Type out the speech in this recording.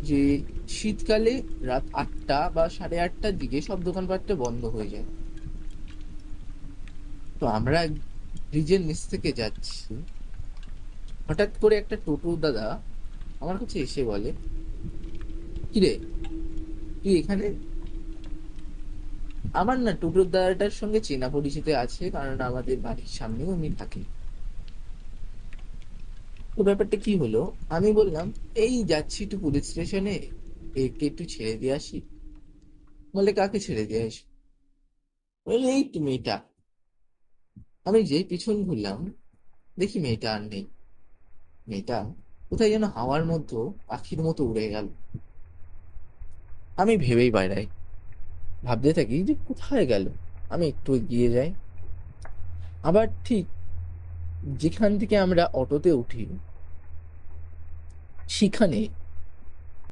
যে শীতকালে রাত ৮টা বা ৮:৩০টার দিকে সব দোকানপাটটা বন্ধ হয়ে যায়। তো আমরা ব্রিজের নিচ থেকে যাচ্ছি, হঠাৎ করে একটা টোটো দাদা আমার কাছে এসে বলে, কিরে তুই এখানে? আমার না টোটোর দাদাটার সঙ্গে চেনা পরিচিত আছে, কারণ আমাদের বাড়ির সামনেও উনি থাকেন। তো ব্যাপারটা কি হলো, আমি বললাম এই যাচ্ছি একটু পুলিশ স্টেশনে, একে একটু ছেড়ে দিয়ে আসি। বলে কাকে ছেড়ে দিয়ে আসি? বলে এই তো মেয়েটা। আমি যেই পিছন ঘুরলাম, দেখি মেয়েটা আর নেই। মেয়েটা কোথায় যেন হাওয়ার মধ্যে পাখির মতো উড়ে গেল। আমি ভেবেই বেড়াই, ভাবতে থাকি যে কোথায় গেল। আমি একটু এগিয়ে যাই, আবার ঠিক যেখান থেকে আমরা অটোতে উঠি সেখানে